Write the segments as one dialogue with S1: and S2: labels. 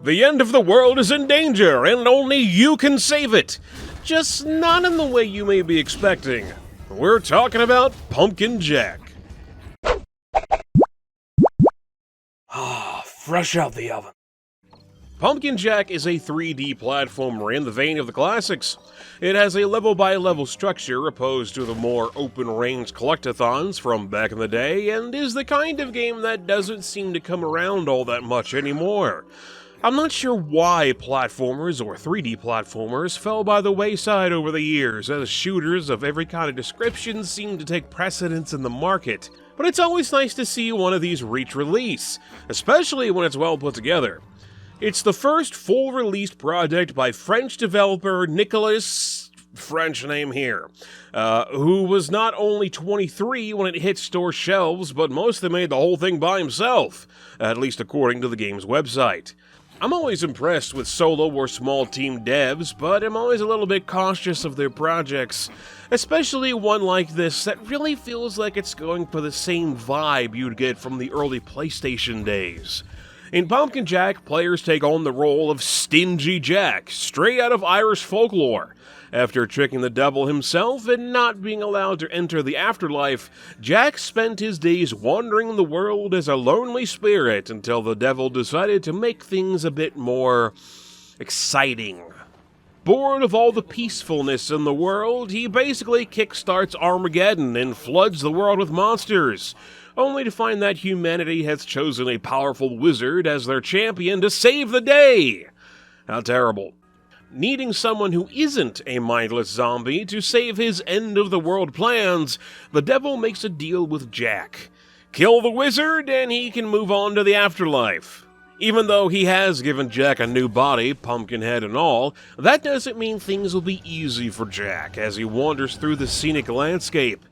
S1: The end of the world is in danger, and only you can save it. Just not in the way you may be expecting. We're talking about Pumpkin Jack.
S2: Fresh out the oven.
S1: Pumpkin Jack is a 3D platformer in the vein of the classics. It has a level-by-level structure opposed to the more open-range collectathons from back in the day, and is the kind of game that doesn't seem to come around all that much anymore. I'm not sure why platformers or 3D platformers fell by the wayside over the years, as shooters of every kind of description seem to take precedence in the market. But it's always nice to see one of these reach release, especially when it's well put together. It's the first full-released project by French developer Nicolas, French name here, who was not only 23 when it hit store shelves, but mostly made the whole thing by himself, at least according to the game's website. I'm always impressed with solo or small team devs, but I'm always a little bit cautious of their projects, especially one like this that really feels like it's going for the same vibe you'd get from the early PlayStation days. In Pumpkin Jack, players take on the role of Stingy Jack, straight out of Irish folklore. After tricking the devil himself and not being allowed to enter the afterlife, Jack spent his days wandering the world as a lonely spirit until the devil decided to make things a bit more exciting. Bored of all the peacefulness in the world, he basically kickstarts Armageddon and floods the world with monsters, only to find that humanity has chosen a powerful wizard as their champion to save the day. How terrible. Needing someone who isn't a mindless zombie to save his end-of-the-world plans, the devil makes a deal with Jack. Kill the wizard and he can move on to the afterlife. Even though he has given Jack a new body, pumpkin head and all, that doesn't mean things will be easy for Jack as he wanders through the scenic landscape.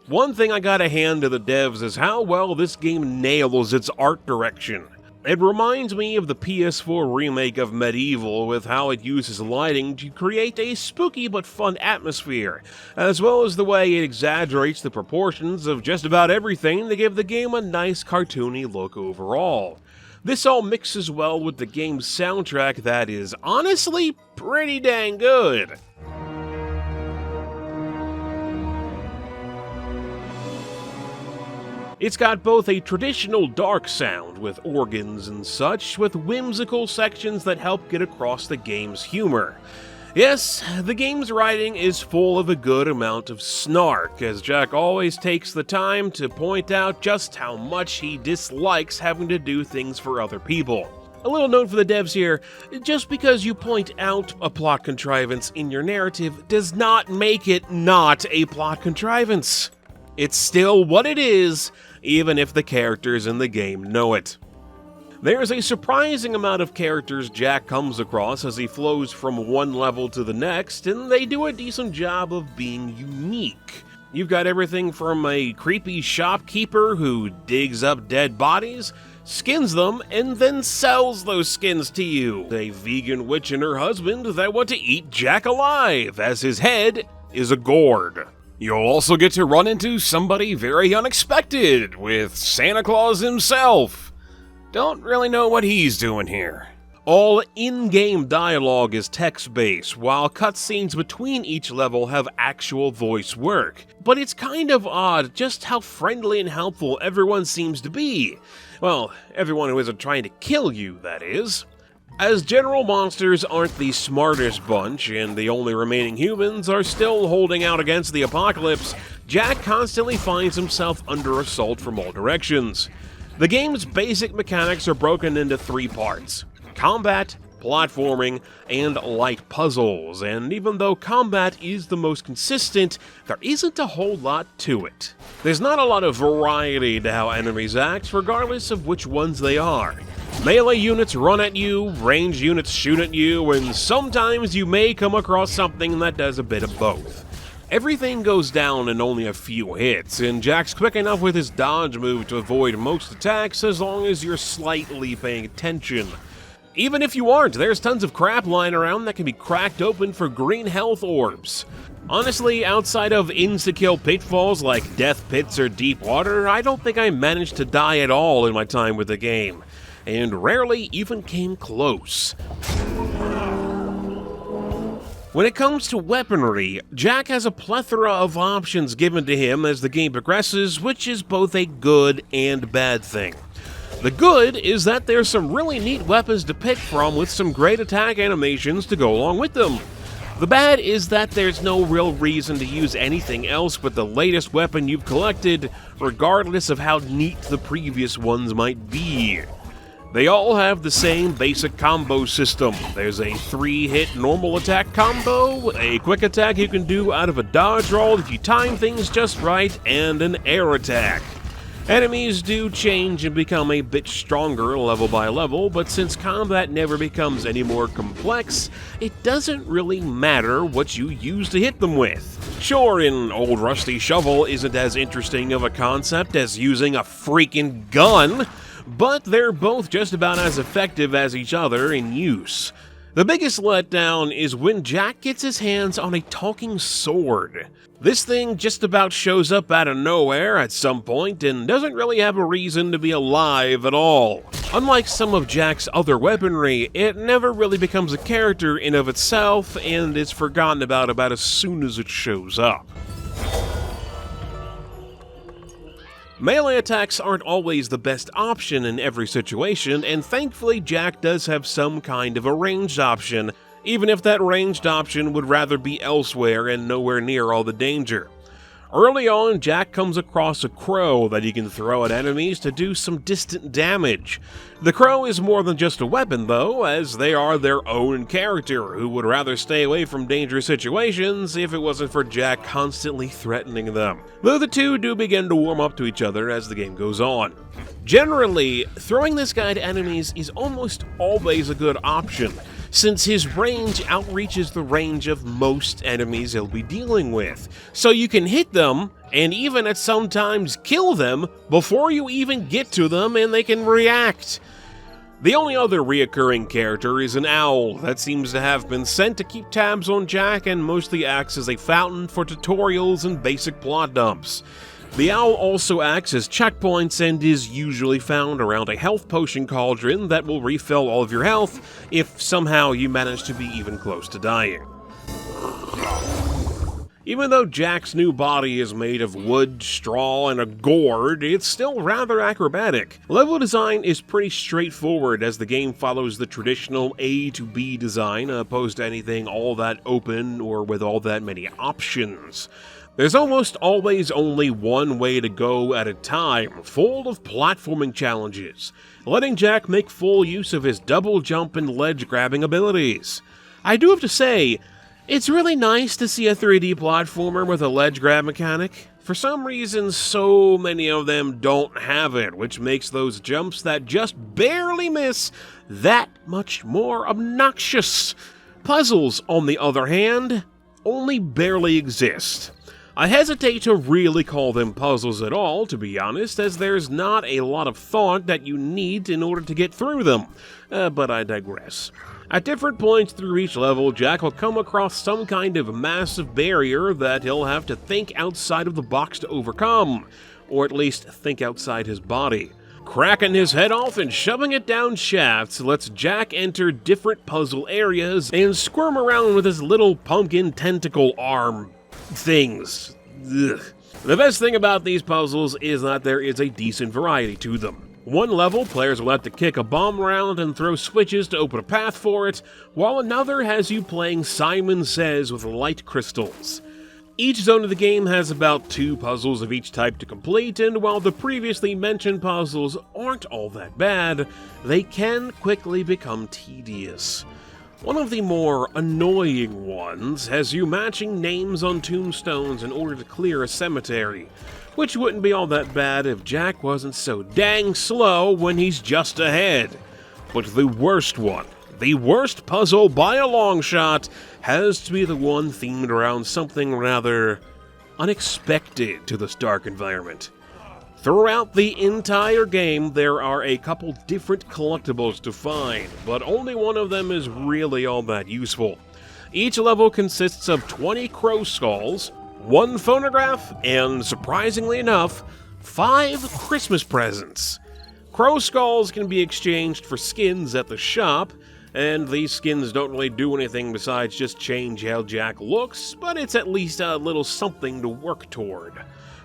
S1: One thing I gotta hand to the devs is how well this game nails its art direction. It reminds me of the PS4 remake of Medieval with how it uses lighting to create a spooky but fun atmosphere, as well as the way it exaggerates the proportions of just about everything to give the game a nice cartoony look overall. This all mixes well with the game's soundtrack that is honestly pretty dang good. It's got both a traditional dark sound with organs and such, with whimsical sections that help get across the game's humor. Yes, the game's writing is full of a good amount of snark, as Jack always takes the time to point out just how much he dislikes having to do things for other people. A little note for the devs here, just because you point out a plot contrivance in your narrative does not make it not a plot contrivance. It's still what it is, even if the characters in the game know it. There's a surprising amount of characters Jack comes across as he flows from one level to the next, and they do a decent job of being unique. You've got everything from a creepy shopkeeper who digs up dead bodies, skins them, and then sells those skins to you, a vegan witch and her husband that want to eat Jack alive, as his head is a gourd. You'll also get to run into somebody very unexpected with Santa Claus himself. Don't really know what he's doing here. All in-game dialogue is text-based, while cutscenes between each level have actual voice work. But it's kind of odd just how friendly and helpful everyone seems to be. Well, everyone who isn't trying to kill you, that is. As general monsters aren't the smartest bunch, and the only remaining humans are still holding out against the apocalypse, Jack constantly finds himself under assault from all directions. The game's basic mechanics are broken into 3 parts: combat, platforming, and light puzzles, and even though combat is the most consistent, there isn't a whole lot to it. There's not a lot of variety to how enemies act, regardless of which ones they are. Melee units run at you, ranged units shoot at you, and sometimes you may come across something that does a bit of both. Everything goes down in only a few hits, and Jack's quick enough with his dodge move to avoid most attacks as long as you're slightly paying attention. Even if you aren't, there's tons of crap lying around that can be cracked open for green health orbs. Honestly, outside of insta-kill pitfalls like death pits or deep water, I don't think I managed to die at all in my time with the game. and rarely even came close. When it comes to weaponry, Jack has a plethora of options given to him as the game progresses, which is both a good and bad thing. The good is that there's some really neat weapons to pick from with some great attack animations to go along with them. The bad is that there's no real reason to use anything else but the latest weapon you've collected, regardless of how neat the previous ones might be. They all have the same basic combo system. There's a 3-hit normal attack combo, a quick attack you can do out of a dodge roll if you time things just right, and an air attack. Enemies do change and become a bit stronger level by level, but since combat never becomes any more complex, it doesn't really matter what you use to hit them with. Sure, an old rusty shovel isn't as interesting of a concept as using a freaking gun, but they're both just about as effective as each other in use. The biggest letdown is when Jack gets his hands on a talking sword. This thing just about shows up out of nowhere at some point and doesn't really have a reason to be alive at all. Unlike some of Jack's other weaponry, it never really becomes a character in of itself and is forgotten about as soon as it shows up. Melee attacks aren't always the best option in every situation, and thankfully Jack does have some kind of a ranged option, even if that ranged option would rather be elsewhere and nowhere near all the danger. Early on, Jack comes across a crow that he can throw at enemies to do some distant damage. The crow is more than just a weapon though, as they are their own character who would rather stay away from dangerous situations if it wasn't for Jack constantly threatening them. Though the two do begin to warm up to each other as the game goes on. Generally, throwing this guy to enemies is almost always a good option, since his range outreaches the range of most enemies he'll be dealing with. So you can hit them, and even at some times kill them, before you even get to them and they can react. The only other reoccurring character is an owl that seems to have been sent to keep tabs on Jack and mostly acts as a fountain for tutorials and basic plot dumps. The owl also acts as checkpoints and is usually found around a health potion cauldron that will refill all of your health if somehow you manage to be even close to dying. Even though Jack's new body is made of wood, straw, and a gourd, it's still rather acrobatic. Level design is pretty straightforward as the game follows the traditional A to B design opposed to anything all that open or with all that many options. There's almost always only one way to go at a time, full of platforming challenges, letting Jack make full use of his double jump and ledge grabbing abilities. I do have to say, it's really nice to see a 3D platformer with a ledge grab mechanic. For some reason, so many of them don't have it, which makes those jumps that just barely miss that much more obnoxious. Puzzles, on the other hand, only barely exist. I hesitate to really call them puzzles at all, to be honest, as there's not a lot of thought that you need in order to get through them, but I digress. At different points through each level, Jack will come across some kind of massive barrier that he'll have to think outside of the box to overcome, or at least think outside his body. Cracking his head off and shoving it down shafts lets Jack enter different puzzle areas and squirm around with his little pumpkin tentacle arm things. Ugh. The best thing about these puzzles is that there is a decent variety to them. One level, players will have to kick a bomb around and throw switches to open a path for it, while another has you playing Simon Says with light crystals. Each zone of the game has about 2 puzzles of each type to complete, and while the previously mentioned puzzles aren't all that bad, they can quickly become tedious. One of the more annoying ones has you matching names on tombstones in order to clear a cemetery, which wouldn't be all that bad if Jack wasn't so dang slow when he's just ahead. But the worst one, the worst puzzle by a long shot, has to be the one themed around something rather unexpected to this dark environment. Throughout the entire game, there are a couple different collectibles to find, but only one of them is really all that useful. Each level consists of 20 crow skulls, 1 phonograph, and surprisingly enough, 5 Christmas presents. Crow skulls can be exchanged for skins at the shop, and these skins don't really do anything besides just change how Jack looks, but it's at least a little something to work toward.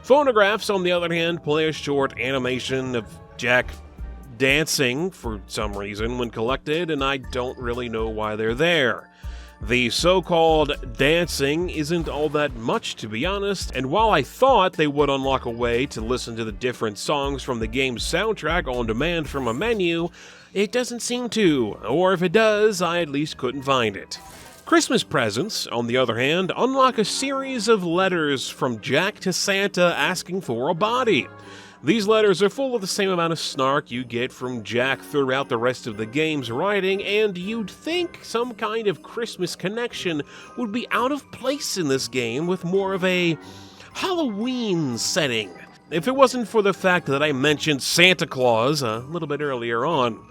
S1: Phonographs, on the other hand, play a short animation of Jack dancing for some reason when collected, and I don't really know why they're there. The so-called dancing isn't all that much, to be honest, and while I thought they would unlock a way to listen to the different songs from the game's soundtrack on demand from a menu, it doesn't seem to, or if it does, I at least couldn't find it. Christmas presents, on the other hand, unlock a series of letters from Jack to Santa asking for a body. These letters are full of the same amount of snark you get from Jack throughout the rest of the game's writing, and you'd think some kind of Christmas connection would be out of place in this game with more of a Halloween setting, if it wasn't for the fact that I mentioned Santa Claus a little bit earlier on.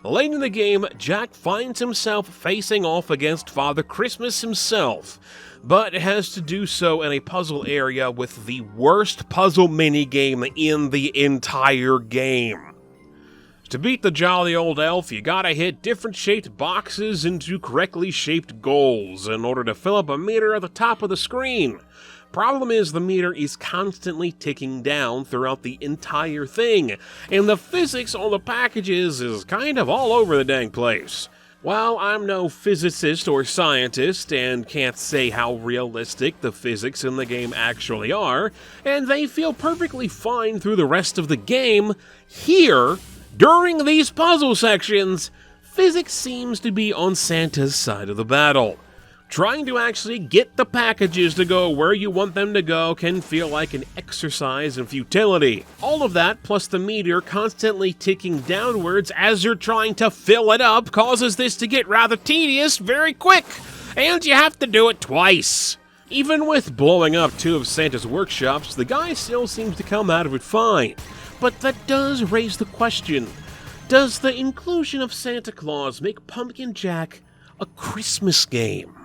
S1: Late in the game, Jack finds himself facing off against Father Christmas himself, but has to do so in a puzzle area with the worst puzzle minigame in the entire game. To beat the jolly old elf, you gotta hit different shaped boxes into correctly shaped goals in order to fill up a meter at the top of the screen. Problem is, the meter is constantly ticking down throughout the entire thing, and the physics on the packages is kind of all over the dang place. While I'm no physicist or scientist and can't say how realistic the physics in the game actually are, and they feel perfectly fine through the rest of the game, here, during these puzzle sections, physics seems to be on Santa's side of the battle. Trying to actually get the packages to go where you want them to go can feel like an exercise in futility. All of that, plus the meter constantly ticking downwards as you're trying to fill it up, causes this to get rather tedious very quick, and you have to do it twice. Even with blowing up 2 of Santa's workshops, the guy still seems to come out of it fine. But that does raise the question, does the inclusion of Santa Claus make Pumpkin Jack a Christmas game?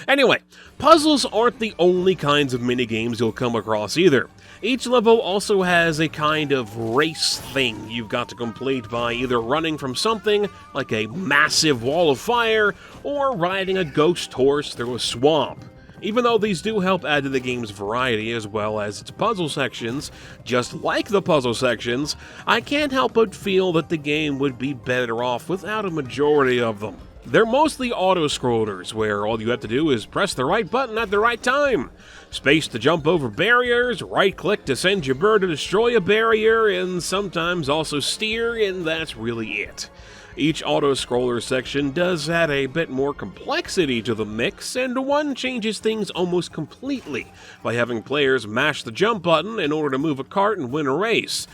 S1: Anyway, puzzles aren't the only kinds of minigames you'll come across either. Each level also has a kind of race thing you've got to complete by either running from something, like a massive wall of fire, or riding a ghost horse through a swamp. Even though these do help add to the game's variety as well as its puzzle sections, just like the puzzle sections, I can't help but feel that the game would be better off without a majority of them. They're mostly auto-scrollers, where all you have to do is press the right button at the right time. Space to jump over barriers, right-click to send your bird to destroy a barrier, and sometimes also steer, and that's really it. Each auto-scroller section does add a bit more complexity to the mix, and one changes things almost completely by having players mash the jump button in order to move a cart and win a race.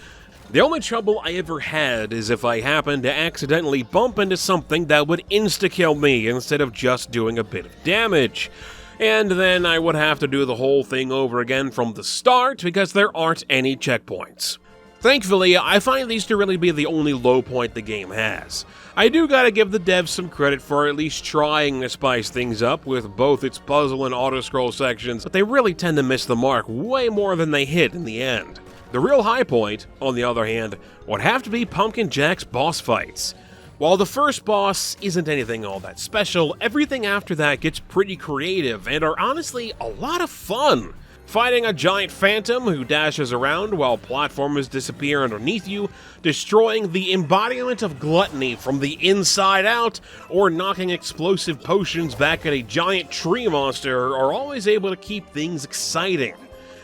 S1: The only trouble I ever had is if I happened to accidentally bump into something that would insta-kill me instead of just doing a bit of damage. And then I would have to do the whole thing over again from the start because there aren't any checkpoints. Thankfully, I find these to really be the only low point the game has. I do gotta give the devs some credit for at least trying to spice things up with both its puzzle and auto-scroll sections, but they really tend to miss the mark way more than they hit in the end. The real high point, on the other hand, would have to be Pumpkin Jack's boss fights. While the first boss isn't anything all that special, everything after that gets pretty creative and are honestly a lot of fun. Fighting a giant phantom who dashes around while platformers disappear underneath you, destroying the embodiment of gluttony from the inside out, or knocking explosive potions back at a giant tree monster are always able to keep things exciting.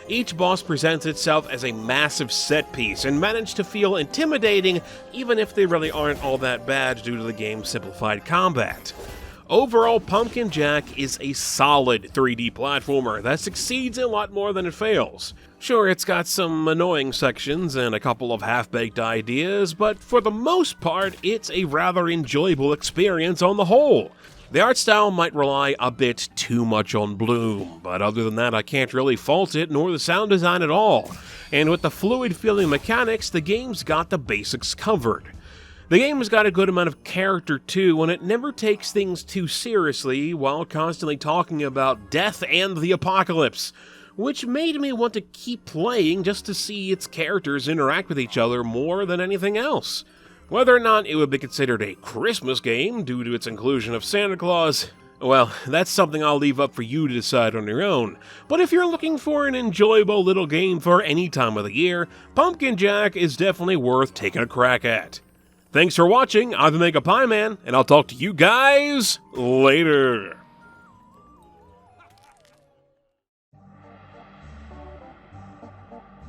S1: Each boss presents itself as a massive set piece and managed to feel intimidating even if they really aren't all that bad due to the game's simplified combat. Overall, Pumpkin Jack is a solid 3D platformer that succeeds a lot more than it fails. Sure, it's got some annoying sections and a couple of half-baked ideas, but for the most part, it's a rather enjoyable experience on the whole. The art style might rely a bit too much on bloom, but other than that I can't really fault it nor the sound design at all. And with the fluid feeling mechanics, the game's got the basics covered. The game's got a good amount of character too, and it never takes things too seriously while constantly talking about death and the apocalypse. which made me want to keep playing just to see its characters interact with each other more than anything else. Whether or not it would be considered a Christmas game due to its inclusion of Santa Claus, well, that's something I'll leave up for you to decide on your own. But if you're looking for an enjoyable little game for any time of the year, Pumpkin Jack is definitely worth taking a crack at. Thanks for watching, I'm the MegapieMan, and I'll talk to you guys later.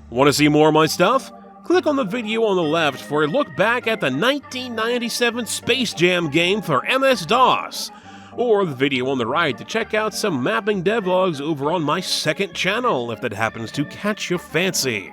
S1: Want to see more of my stuff? Click on the video on the left for a look back at the 1997 Space Jam game for MS-DOS, or the video on the right to check out some mapping devlogs over on my second channel if that happens to catch your fancy.